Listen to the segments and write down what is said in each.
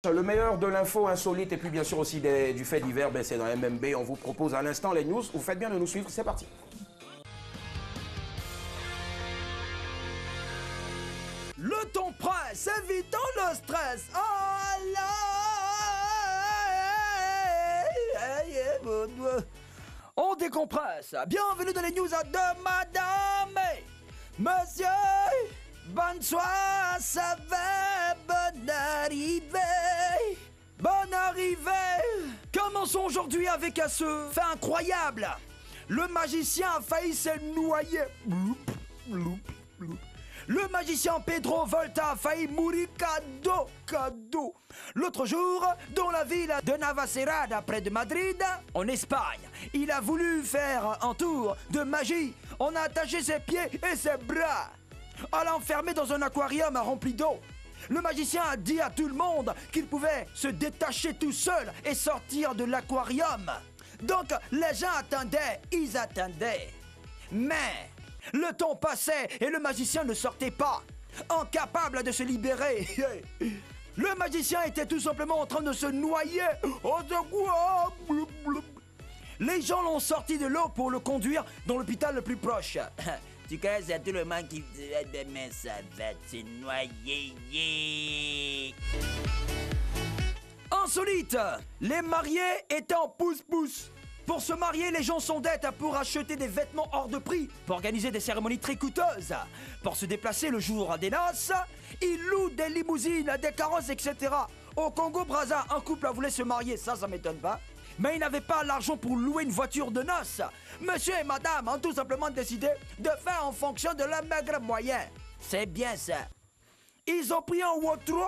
Le meilleur de l'info insolite et puis bien sûr aussi du fait divers, c'est dans MMB. On vous propose à l'instant les news. Vous faites bien de nous suivre, c'est parti. Le ton presse, évitons le stress. Oh là, on décompresse. Bienvenue dans les news de madame et monsieur. Bonne soirée, ça va, bonne arrivée. Bonne arrivée. Commençons aujourd'hui avec ce fait incroyable. Le magicien a failli se noyer. Le magicien Pedro Volta a failli mourir cadeau. L'autre jour, dans la ville de Navacerrada, près de Madrid, en Espagne, il a voulu faire un tour de magie. On a attaché ses pieds et ses bras. On l'a enfermé dans un aquarium rempli d'eau. Le magicien a dit à tout le monde qu'il pouvait se détacher tout seul et sortir de l'aquarium. Donc les gens attendaient, ils attendaient. Mais le temps passait et le magicien ne sortait pas, incapable de se libérer. Le magicien était tout simplement en train de se noyer. Les gens l'ont sorti de l'eau pour le conduire dans l'hôpital le plus proche. Tu connais, c'est tout le monde qui disait demain ça va se noyer. Insolite, les mariés étaient en pouce-pouce. Pour se marier, les gens s'endettent pour acheter des vêtements hors de prix, pour organiser des cérémonies très coûteuses. Pour se déplacer le jour des noces, ils louent des limousines, des carrosses, etc. Au Congo-Brazza, un couple voulait se marier, ça m'étonne pas. Mais ils n'avaient pas l'argent pour louer une voiture de noces. Monsieur et madame ont tout simplement décidé de faire en fonction de leur maigre moyen. C'est bien ça. Ils ont pris un wotro,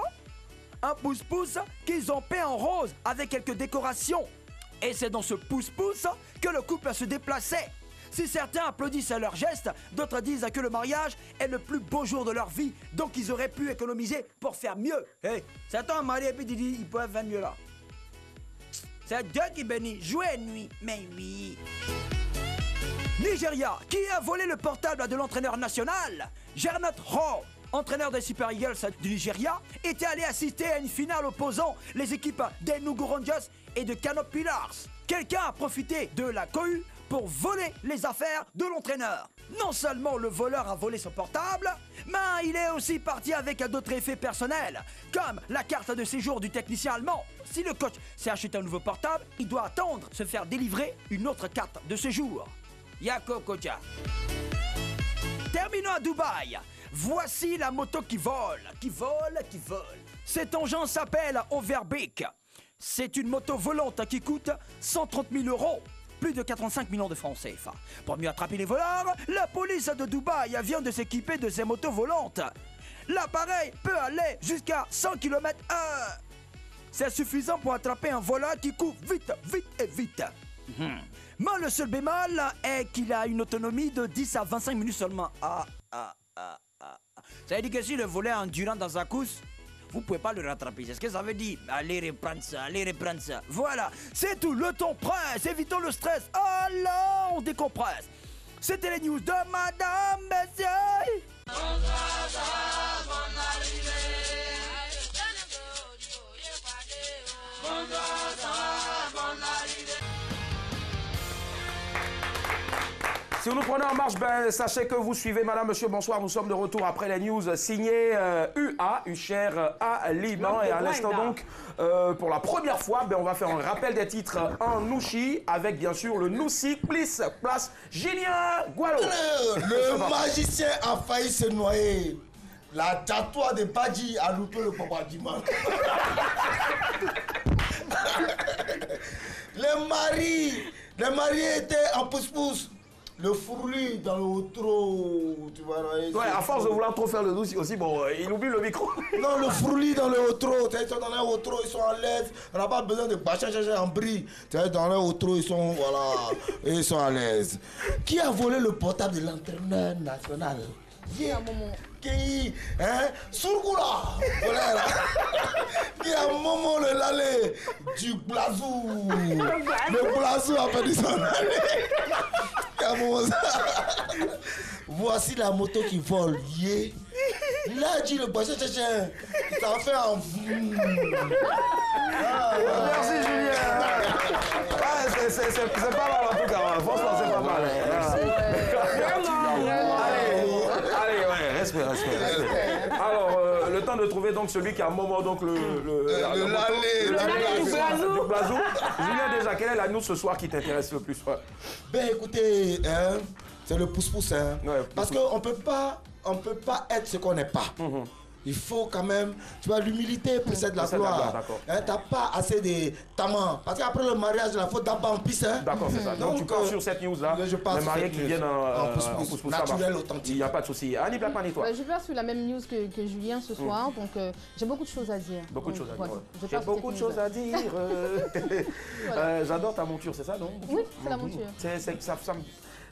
un pouce-pouce, qu'ils ont peint en rose avec quelques décorations. Et c'est dans ce pouce-pouce que le couple se déplaçait. Si certains applaudissent à leur geste, d'autres disent que le mariage est le plus beau jour de leur vie. Donc ils auraient pu économiser pour faire mieux. Hey, certains mariés et puis ils disent ils peuvent faire mieux là. C'est Dieu qui bénit, jouer nuit, mais oui. Nigeria, qui a volé le portable de l'entraîneur national? Gernot Rohr, entraîneur des Super Eagles du Nigeria, était allé assister à une finale opposant les équipes d'Enugu Rangers et de Kano Pillars. Quelqu'un a profité de la cohue pour voler les affaires de l'entraîneur. Non seulement le voleur a volé son portable, mais il est aussi parti avec d'autres effets personnels, comme la carte de séjour du technicien allemand. Si le coach s'est acheté un nouveau portable, il doit attendre se faire délivrer une autre carte de séjour. Yako Koja. Terminons à Dubaï. Voici la moto qui vole. Cet engin s'appelle Overbike. C'est une moto volante qui coûte 130 000 €. Plus de 85 millions de francs CFA. Pour mieux attraper les voleurs, la police de Dubaï vient de s'équiper de ces motos volantes. L'appareil peut aller jusqu'à 100 km/h. C'est suffisant pour attraper un voleur qui court vite. Mais le seul bémol est qu'il a une autonomie de 10 à 25 minutes seulement. Ça veut dire que si le voleur est endurant dans sa course, vous pouvez pas le rattraper. C'est ce que ça veut dire. Allez reprendre ça. Voilà, c'est tout. Le temps presse. Évitons le stress. Alors, on décompresse. C'était les news de madame, messieurs. Si vous nous prenez en marche, sachez que vous suivez Madame, Monsieur, bonsoir. Nous sommes de retour après les news signées UA, Ucher à Liban. Et à l'instant donc, pour la première fois, on va faire un rappel des titres en Nouchi avec bien sûr le Noussi Place Julien Gualo. Le magicien a failli se noyer. La tatoire de Badji a loupé le bombardement. Les mariés étaient en pouce-pouce. Le fourlu dans le outro, tu vois. Ouais, à force de vouloir trop faire le doux aussi, il oublie le micro. Non, le fourlu dans le outro, ils sont dans le outro, ils sont à l'aise. On n'a pas besoin de bâcher en bris. Dans le outro, ils sont, ils sont à l'aise. Qui a volé le portable de l'entraîneur national? Qui, Surgoula, voilà. Qui a Momo le lalé du Blazou. Le Blazou a perdu son lalé. Voici la moto qui vole. Il a dit le bachin, ça fait un... Merci Julien. C'est pas mal en tout cas. Franchement, c'est pas mal. Allez, ouais, respect. Alors, le temps de trouver donc celui qui a un moment donc le blazou. Julien, déjà, quelle est la news ce soir qui t'intéresse le plus? Ben écoutez, hein, c'est le pouce-pouce. Hein, ouais, parce qu'on peut pas être ce qu'on n'est pas. Il faut quand même, tu vois, l'humilité précède la gloire. Hein, t'as pas assez de tamans. Parce qu'après le mariage, il faut d'abord en piste. Hein. D'accord, c'est ça. Donc tu pars sur cette news-là. Je pars les mariés qui viennent en pouce-pouce. Naturel, authentique. Il n'y a pas de souci. Annie Blapani, toi? Je pars sur la même news que Julien ce soir. Donc j'ai beaucoup de choses à dire. Beaucoup de choses à dire. J'ai beaucoup de choses à dire. J'adore ta monture, c'est ça, non? Oui, c'est la monture.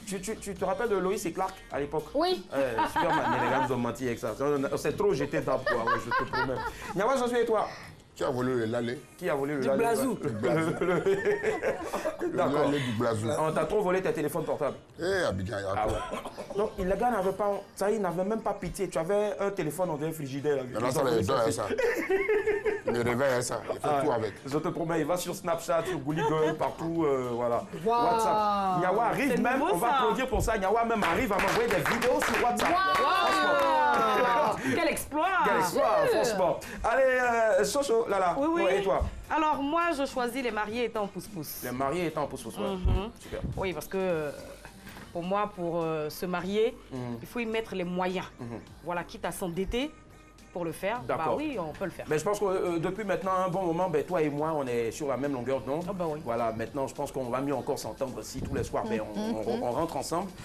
Tu te rappelles de Loïs et Clark à l'époque? Oui. Superman, mais les gars nous ont menti avec ça. C'est trop jeté dans quoi, ouais, je te promets. Nyawa, j'en suis et toi? Qui a volé le lalé? Qui a volé le Du lalé? blazou. D'accord. Le lalé du blazou. On t'a trop volé tes téléphones portables. Eh, Abidjan, il y a Ah quoi? ouais. Donc, le gars n'avait pas, ça, il n'avait même pas pitié. Tu avais un téléphone, on dirait frigidaire. Il y en a ça, les deux, ça. Il me réveille, ça. Il fait tout avec. Je te promets, il va sur Snapchat, sur Gouli Girl, partout, voilà. Wow. WhatsApp. Nyawa arrive même, on va applaudir pour ça. Nyawa même arrive à m'envoyer des vidéos sur WhatsApp. Quel exploit! Quel exploit, franchement. Allez, Soso, Lala. Oui. Ouais, et toi? Alors, moi, je choisis les mariés étant pouce-pouce. Les mariés étant en pouce-pouce. Super. Oui, parce que pour moi, pour se marier, il faut y mettre les moyens. Voilà, quitte à s'endetter pour le faire, bah oui, on peut le faire. Mais je pense que depuis maintenant un bon moment, ben, toi et moi, on est sur la même longueur d'onde. Ah bah oui. Voilà, maintenant, je pense qu'on va mieux encore s'entendre si tous les soirs, ben, on rentre ensemble.